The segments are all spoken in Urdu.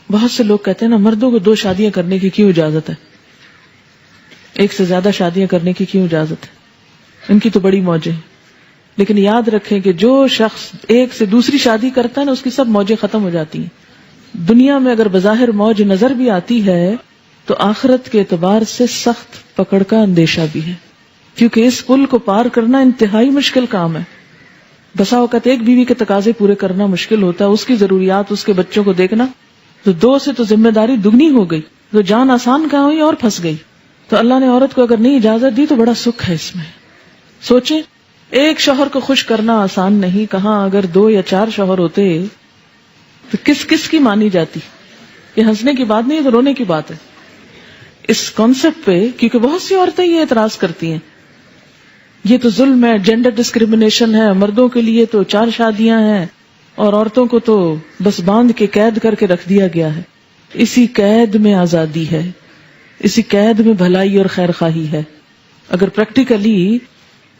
بہت سے لوگ کہتے ہیں نا مردوں کو 2 شادیاں کرنے کی کیوں اجازت ہے، ایک سے زیادہ شادیاں کرنے کی کیوں اجازت ہے، ان کی تو بڑی موجیں ہیں. لیکن یاد رکھیں کہ جو شخص ایک سے دوسری شادی کرتا ہے نا اس کی سب موجیں ختم ہو جاتی ہیں. دنیا میں اگر بظاہر موج نظر بھی آتی ہے تو آخرت کے اعتبار سے سخت پکڑ کا اندیشہ بھی ہے، کیونکہ اس پل کو پار کرنا انتہائی مشکل کام ہے. بسا اوقات ایک بیوی کے تقاضے پورے کرنا مشکل ہوتا ہے، اس کی ضروریات، اس کے بچوں کو دیکھنا، تو 2 سے تو ذمہ داری دگنی ہو گئی، تو جان آسان کہاں ہوئی اور پھنس گئی. تو اللہ نے عورت کو اگر نہیں اجازت دی تو بڑا سکھ ہے اس میں. سوچیں، ایک شوہر کو خوش کرنا آسان نہیں، کہاں اگر 2 یا 4 شوہر ہوتے تو کس کس کی مانی جاتی. یہ ہنسنے کی بات نہیں ہے، تو رونے کی بات ہے اس کانسیپٹ پہ، کیونکہ بہت سی عورتیں یہ اعتراض کرتی ہیں یہ تو ظلم ہے، جینڈر ڈسکریمنیشن ہے، مردوں کے لیے تو 4 شادیاں ہیں اور عورتوں کو تو بس باندھ کے قید کر کے رکھ دیا گیا ہے. اسی قید میں آزادی ہے، اسی قید میں بھلائی اور خیر خواہی ہے. اگر پریکٹیکلی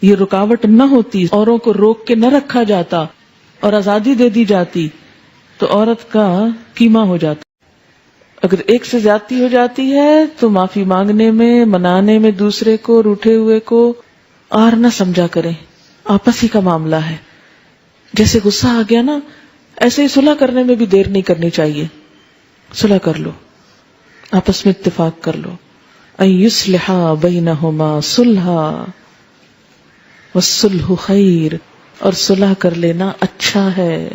یہ رکاوٹ نہ ہوتی، اوروں کو روک کے نہ رکھا جاتا اور آزادی دے دی جاتی تو عورت کا قیمہ ہو جاتا. اگر ایک سے زیادتی ہو جاتی ہے تو معافی مانگنے میں، منانے میں دوسرے کو، روٹھے ہوئے کو اور نہ سمجھا کریں، آپس ہی کا معاملہ ہے. جیسے غصہ آ گیا نا، ایسے ہی صلح کرنے میں بھی دیر نہیں کرنی چاہیے. صلح کر لو، آپس میں اتفاق کر لو. ان یصلح بینہما صلحا والصلح خیر، اور صلح کر لینا اچھا ہے.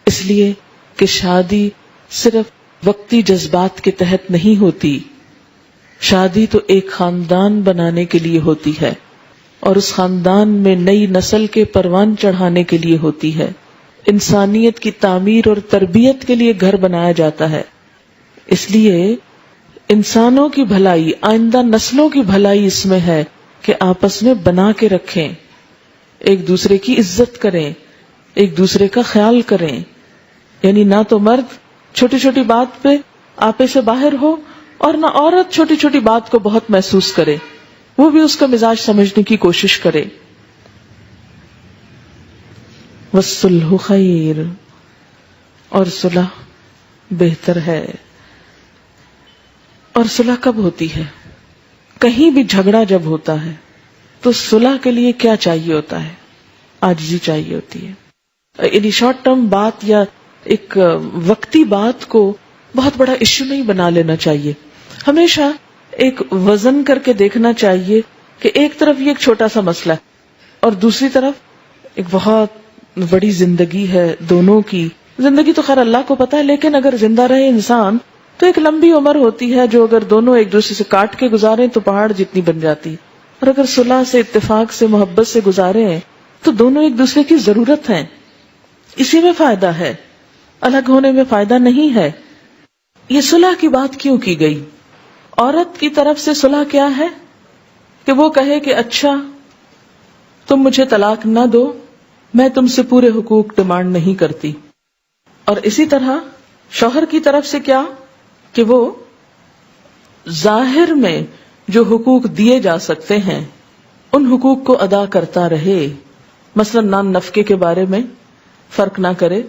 اس لیے کہ شادی صرف وقتی جذبات کے تحت نہیں ہوتی، شادی تو ایک خاندان بنانے کے لیے ہوتی ہے، اور اس خاندان میں نئی نسل کے پروان چڑھانے کے لیے ہوتی ہے. انسانیت کی تعمیر اور تربیت کے لیے گھر بنایا جاتا ہے. اس لیے انسانوں کی بھلائی، آئندہ نسلوں کی بھلائی اس میں ہے کہ آپس میں بنا کے رکھیں، ایک دوسرے کی عزت کریں، ایک دوسرے کا خیال کریں. یعنی نہ تو مرد چھوٹی چھوٹی بات پہ آپے سے باہر ہو، اور نہ عورت چھوٹی چھوٹی بات کو بہت محسوس کرے، وہ بھی اس کا مزاج سمجھنے کی کوشش کرے. والصلح خیر، اور صلح بہتر ہے. اور صلح کب ہوتی ہے؟ کہیں بھی جھگڑا جب ہوتا ہے تو صلح کے لیے کیا چاہیے ہوتا ہے؟ عاجزی چاہیے ہوتی ہے. یعنی شارٹ ٹرم بات یا ایک وقتی بات کو بہت بڑا ایشو نہیں بنا لینا چاہیے. ہمیشہ ایک وزن کر کے دیکھنا چاہیے کہ ایک طرف یہ ایک چھوٹا سا مسئلہ ہے اور دوسری طرف ایک بہت بڑی زندگی ہے. دونوں کی زندگی تو خیر اللہ کو پتا ہے، لیکن اگر زندہ رہے انسان تو ایک لمبی عمر ہوتی ہے جو اگر دونوں ایک دوسرے سے کاٹ کے گزاریں تو پہاڑ جتنی بن جاتی ہے. اور اگر صلح سے، اتفاق سے، محبت سے گزاریں تو دونوں ایک دوسرے کی ضرورت ہیں. اسی میں فائدہ ہے، الگ ہونے میں فائدہ نہیں ہے. یہ صلح کی بات کیوں کی گئی؟ عورت کی طرف سے صلح کیا ہے کہ وہ کہے کہ اچھا تم مجھے طلاق نہ دو، میں تم سے پورے حقوق ڈیمانڈ نہیں کرتی. اور اسی طرح شوہر کی طرف سے کیا کہ وہ ظاہر میں جو حقوق دیے جا سکتے ہیں ان حقوق کو ادا کرتا رہے. مثلا نان نفقے کے بارے میں فرق نہ کرے،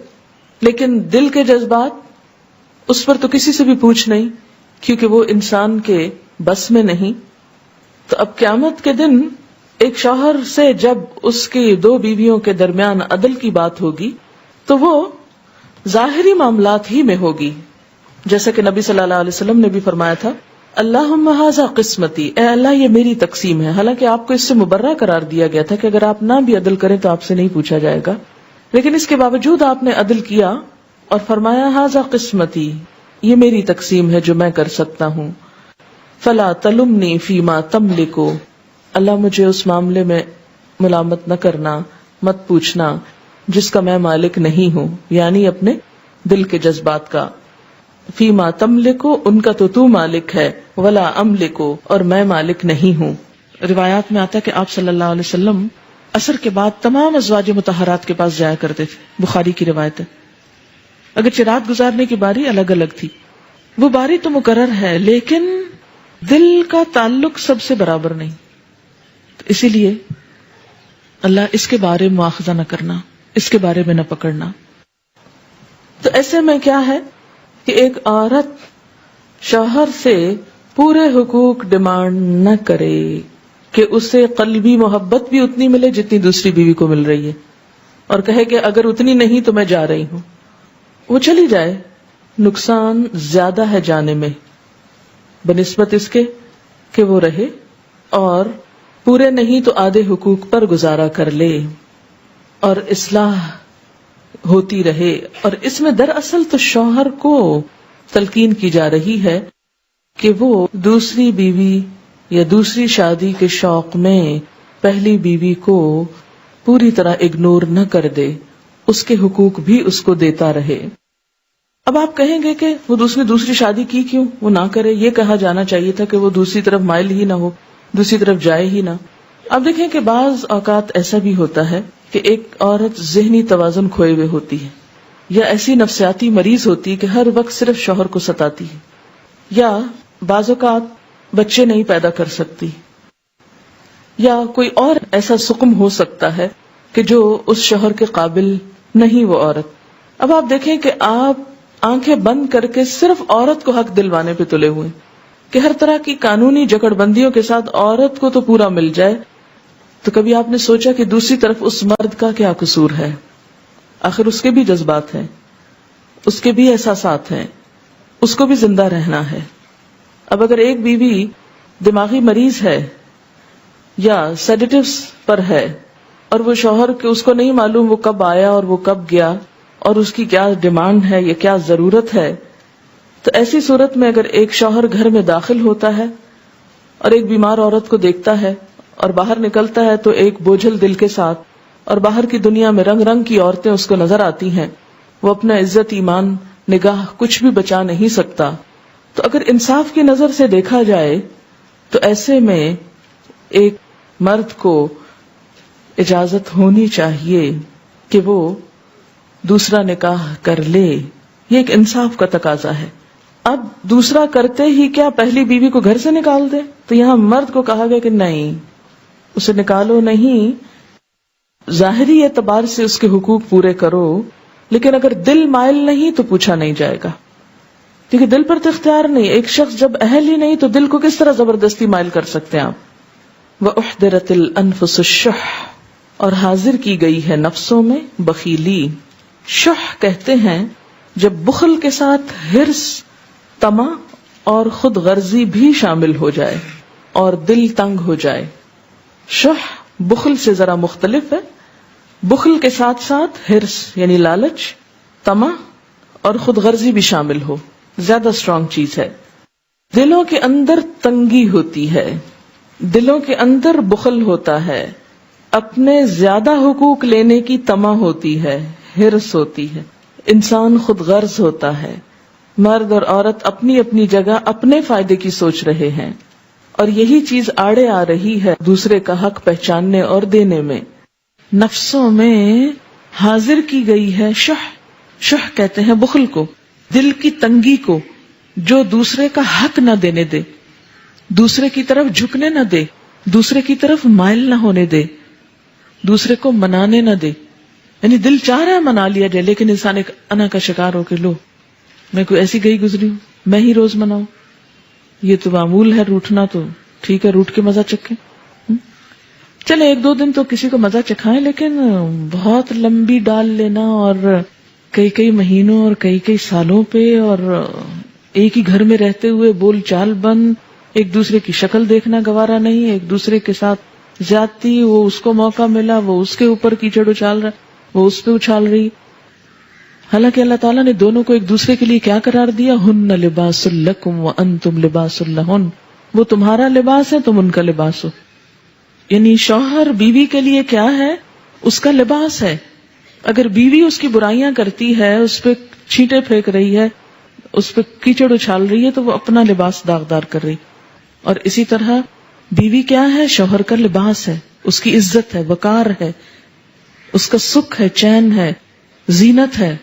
لیکن دل کے جذبات اس پر تو کسی سے بھی پوچھ نہیں، کیونکہ وہ انسان کے بس میں نہیں. تو اب قیامت کے دن ایک شوہر سے جب اس کی 2 بیویوں کے درمیان عدل کی بات ہوگی تو وہ ظاہری معاملات ہی میں ہوگی، جیسا کہ نبی صلی اللہ علیہ وسلم نے بھی فرمایا تھا، اللہم ھذا قسمتی، اے اللہ یہ میری تقسیم ہے. حالانکہ آپ کو اس سے مبرہ قرار دیا گیا تھا کہ اگر آپ نہ بھی عدل کریں تو آپ سے نہیں پوچھا جائے گا، لیکن اس کے باوجود آپ نے عدل کیا اور فرمایا ھذا قسمتی، یہ میری تقسیم ہے جو میں کر سکتا ہوں. فلا تلمنی فیما تملک، اللہ مجھے اس معاملے میں ملامت نہ کرنا، مت پوچھنا جس کا میں مالک نہیں ہوں، یعنی اپنے دل کے جذبات کا. فیما تملک، ان کا تو مالک ہے، ولا املک، اور میں مالک نہیں ہوں. روایات میں آتا ہے کہ آپ صلی اللہ علیہ وسلم عصر کے بعد تمام ازواج مطہرات کے پاس جایا کرتے تھے. بخاری کی روایت ہے. اگرچہ رات گزارنے کی باری الگ الگ تھی، وہ باری تو مقرر ہے، لیکن دل کا تعلق سب سے برابر نہیں. اسی لیے اللہ اس کے بارے میں مواخذہ نہ کرنا، اس کے بارے میں نہ پکڑنا. تو ایسے میں کیا ہے کہ ایک عورت شوہر سے پورے حقوق ڈیمانڈ نہ کرے کہ اسے قلبی محبت بھی اتنی ملے جتنی دوسری بیوی کو مل رہی ہے، اور کہے کہ اگر اتنی نہیں تو میں جا رہی ہوں. وہ چلی جائے، نقصان زیادہ ہے جانے میں بنسبت اس کے کہ وہ رہے اور پورے نہیں تو آدھے حقوق پر گزارا کر لے اور اصلاح ہوتی رہے. اور اس میں دراصل تو شوہر کو تلقین کی جا رہی ہے کہ وہ دوسری بیوی یا دوسری شادی کے شوق میں پہلی بیوی کو پوری طرح اگنور نہ کر دے، اس کے حقوق بھی اس کو دیتا رہے. اب آپ کہیں گے کہ وہ دوسری شادی کی کیوں، وہ نہ کرے. یہ کہا جانا چاہیے تھا کہ وہ دوسری طرف مائل ہی نہ ہو، دوسری طرف جائے ہی نہ. اب دیکھیں کہ بعض اوقات ایسا بھی ہوتا ہے کہ ایک عورت ذہنی توازن کھوئے ہوئے ہوتی ہے، یا ایسی نفسیاتی مریض ہوتی ہے کہ ہر وقت صرف شوہر کو ستاتی ہے، یا بعض اوقات بچے نہیں پیدا کر سکتی، یا کوئی اور ایسا سقم ہو سکتا ہے کہ جو اس شوہر کے قابل نہیں وہ عورت. اب آپ دیکھیں کہ آپ آنکھیں بند کر کے صرف عورت کو حق دلوانے پہ تلے ہوئے کہ ہر طرح کی قانونی جکڑ بندیوں کے ساتھ عورت کو تو پورا مل جائے. تو کبھی آپ نے سوچا کہ دوسری طرف اس مرد کا کیا قصور ہے؟ آخر اس کے بھی جذبات ہیں، اس کے بھی احساسات ہیں، اس کو بھی زندہ رہنا ہے. اب اگر ایک بیوی دماغی مریض ہے یا سیڈیٹیوز پر ہے اور وہ شوہر کے اس کو نہیں معلوم وہ کب آیا اور وہ کب گیا اور اس کی کیا ڈیمانڈ ہے یا کیا ضرورت ہے، تو ایسی صورت میں اگر ایک شوہر گھر میں داخل ہوتا ہے اور ایک بیمار عورت کو دیکھتا ہے اور باہر نکلتا ہے تو ایک بوجھل دل کے ساتھ، اور باہر کی دنیا میں رنگ رنگ کی عورتیں اس کو نظر آتی ہیں، وہ اپنا عزت، ایمان، نگاہ کچھ بھی بچا نہیں سکتا. تو اگر انصاف کی نظر سے دیکھا جائے تو ایسے میں ایک مرد کو اجازت ہونی چاہیے کہ وہ دوسرا نکاح کر لے. یہ ایک انصاف کا تقاضا ہے. اب دوسرا کرتے ہی کیا پہلی بیوی کو گھر سے نکال دے؟ تو یہاں مرد کو کہا گیا کہ نہیں، اسے نکالو نہیں، ظاہری اعتبار سے اس کے حقوق پورے کرو، لیکن اگر دل مائل نہیں تو پوچھا نہیں جائے گا، کیونکہ دل پر تو اختیار نہیں. ایک شخص جب اہل ہی نہیں تو دل کو کس طرح زبردستی مائل کر سکتے ہیں آپ؟ وَأُحْضِرَتِ الْأَنفُسُ الشُّحَّ، اور حاضر کی گئی ہے نفسوں میں بخیلی. شح کہتے ہیں جب بخل کے ساتھ حرص، طمع اور خود غرضی بھی شامل ہو جائے اور دل تنگ ہو جائے. شح بخل سے ذرا مختلف ہے. بخل کے ساتھ ساتھ حرص یعنی لالچ، طمع اور خود غرضی بھی شامل ہو، زیادہ اسٹرانگ چیز ہے. دلوں کے اندر تنگی ہوتی ہے، دلوں کے اندر بخل ہوتا ہے، اپنے زیادہ حقوق لینے کی طمع ہوتی ہے، حرص ہوتی ہے، انسان خود غرض ہوتا ہے. مرد اور عورت اپنی اپنی جگہ اپنے فائدے کی سوچ رہے ہیں، اور یہی چیز آڑے آ رہی ہے دوسرے کا حق پہچاننے اور دینے میں. نفسوں میں حاضر کی گئی ہے شح. شح کہتے ہیں بخل کو، دل کی تنگی کو، جو دوسرے کا حق نہ دینے دے، دوسرے کی طرف جھکنے نہ دے، دوسرے کی طرف مائل نہ ہونے دے، دوسرے کو منانے نہ دے. یعنی دل چاہ رہا ہے منا لیا جائے، لیکن انسان ایک انا کا شکار ہو کے لو میں کوئی ایسی گئی گزری ہوں، میں ہی روز مناؤں، یہ تو معمول ہے روٹنا، تو ٹھیک ہے روٹ کے مزہ چکھیں. چلے ایک دو دن تو کسی کو مزہ چکھائیں، لیکن بہت لمبی ڈال لینا اور کئی مہینوں اور کئی سالوں پہ اور ایک ہی گھر میں رہتے ہوئے بول چال بند، ایک دوسرے کی شکل دیکھنا گوارا نہیں، ایک دوسرے کے ساتھ زیادتی، وہ اس کو موقع ملا وہ اس کے اوپر کیچڑ اچھال رہا، وہ اس پہ اچھال رہی. حالانکہ اللہ تعالیٰ نے دونوں کو ایک دوسرے کے لیے کیا قرار دیا؟ ہن لباس لکم وانتم لباس لہن، وہ تمہارا لباس ہے، تم ان کا لباس ہو. یعنی شوہر بیوی کے لیے کیا ہے؟ اس کا لباس ہے. اگر بیوی اس کی برائیاں کرتی ہے، اس پہ چھینٹے پھینک رہی ہے، اس پہ کیچڑ اچھال رہی ہے، تو وہ اپنا لباس داغدار کر رہی. اور اسی طرح بیوی کیا ہے؟ شوہر کا لباس ہے، اس کی عزت ہے، وقار ہے، اس کا سکھ ہے، چین ہے، زینت ہے.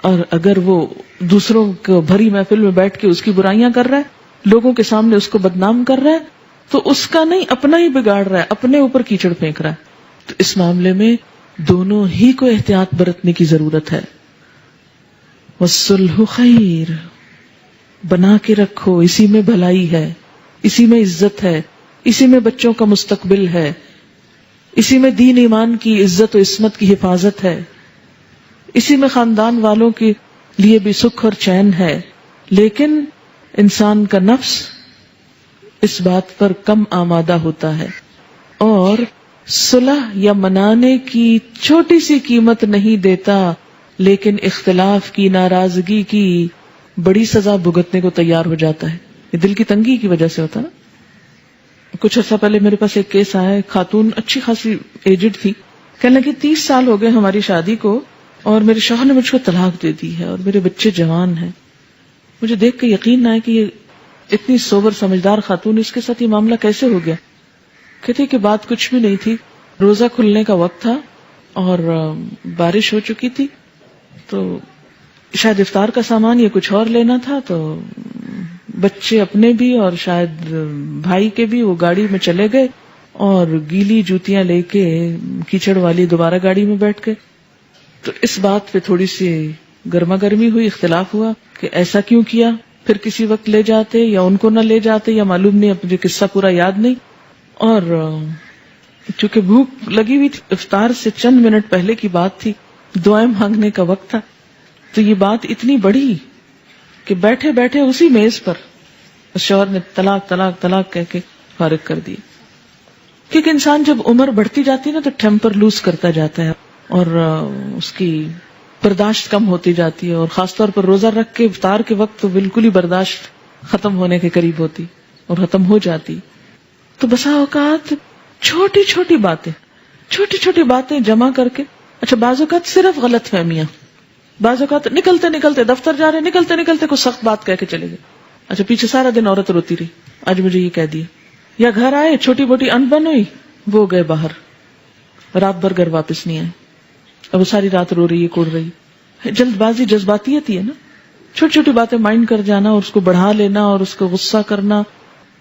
اور اگر وہ دوسروں کو بھری محفل میں بیٹھ کے اس کی برائیاں کر رہا ہے، لوگوں کے سامنے اس کو بدنام کر رہا ہے، تو اس کا نہیں، اپنا ہی بگاڑ رہا ہے، اپنے اوپر کیچڑ پھینک رہا ہے. تو اس معاملے میں دونوں ہی کو احتیاط برتنے کی ضرورت ہے. والصلح خیر، بنا کے رکھو، اسی میں بھلائی ہے، اسی میں عزت ہے، اسی میں بچوں کا مستقبل ہے، اسی میں دین ایمان کی عزت و عصمت کی حفاظت ہے، اسی میں خاندان والوں کے لیے بھی سکھ اور چین ہے. لیکن انسان کا نفس اس بات پر کم آمادہ ہوتا ہے اور صلح یا منانے کی چھوٹی سی قیمت نہیں دیتا، لیکن اختلاف کی، ناراضگی کی بڑی سزا بھگتنے کو تیار ہو جاتا ہے. یہ دل کی تنگی کی وجہ سے ہوتا نا. کچھ عرصہ پہلے میرے پاس ایک کیس آیا، خاتون اچھی خاصی ایجڈ تھی، کہنے لگی 30 سال ہو گئے ہماری شادی کو اور میرے شوہر نے مجھ کو طلاق دے دی ہے اور میرے بچے جوان ہیں. مجھے دیکھ کے یقین نہ آئے کہ یہ اتنی سوبر سمجھدار خاتون، اس کے ساتھ یہ معاملہ کیسے ہو گیا. کہتی کہ بات کچھ بھی نہیں تھی، روزہ کھلنے کا وقت تھا اور بارش ہو چکی تھی، تو شاید افطار کا سامان یا کچھ اور لینا تھا، تو بچے اپنے بھی اور شاید بھائی کے بھی وہ گاڑی میں چلے گئے اور گیلی جوتیاں لے کے کیچڑ والی دوبارہ گاڑی میں بیٹھ گئے. تو اس بات پہ تھوڑی سی گرما گرمی ہوئی، اختلاف ہوا کہ ایسا کیوں کیا. پھر کسی وقت لے جاتے یا ان کو نہ لے جاتے یا معلوم نہیں، مجھے قصہ پورا یاد نہیں. اور چونکہ بھوک لگی ہوئی تھی، افطار سے چند منٹ پہلے کی بات تھی، دعائیں مانگنے کا وقت تھا، تو یہ بات اتنی بڑی کہ بیٹھے بیٹھے اسی میز پر شوہر نے طلاق طلاق طلاق کہہ کے فارغ کر دی. کیونکہ انسان جب عمر بڑھتی جاتی ہے نا تو ٹیمپر لوز کرتا جاتا ہے اور اس کی برداشت کم ہوتی جاتی ہے، اور خاص طور پر روزہ رکھ کے افطار کے وقت تو بالکل ہی برداشت ختم ہونے کے قریب ہوتی اور ختم ہو جاتی. تو بسا اوقات چھوٹی چھوٹی باتیں جمع کر کے، اچھا بعض اوقات صرف غلط فہمیاں، بعض اوقات نکلتے نکلتے دفتر جا رہے، نکلتے نکلتے کوئی سخت بات کہہ کے چلے گئے، اچھا پیچھے سارا دن عورت روتی رہی، آج مجھے یہ کہہ دیا. یا گھر آئے، چھوٹی موٹی انبن ہوئی، وہ گئے باہر، رات بھر گھر واپس نہیں آئے، اب وہ ساری رات رو رہی ہے، کوڑ رہی. جلد بازی جذباتیت ہی ہے نا. چھوٹی چھوٹی باتیں مائنڈ کر جانا اور اس کو بڑھا لینا اور اس کو غصہ کرنا،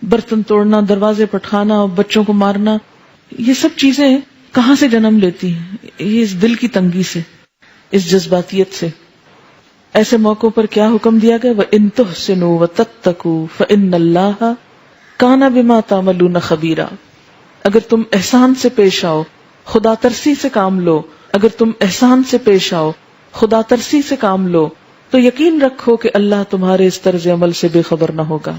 برتن توڑنا، دروازے پٹخانا، بچوں کو مارنا، یہ سب چیزیں کہاں سے جنم لیتی ہیں؟ یہ اس دل کی تنگی سے، اس جذباتیت سے. ایسے موقعوں پر کیا حکم دیا گیا؟ وَإِن تُحْسِنُوا وَتَتَّقُوا فَإِنَّ اللَّهَ كَانَ بِمَا تَعْمَلُونَ خَبِيرًا. اگر تم احسان سے پیش آؤ، خدا ترسی سے کام لو، اگر تم احسان سے پیش آؤ، خدا ترسی سے کام لو، تو یقین رکھو کہ اللہ تمہارے اس طرز عمل سے بے خبر نہ ہوگا.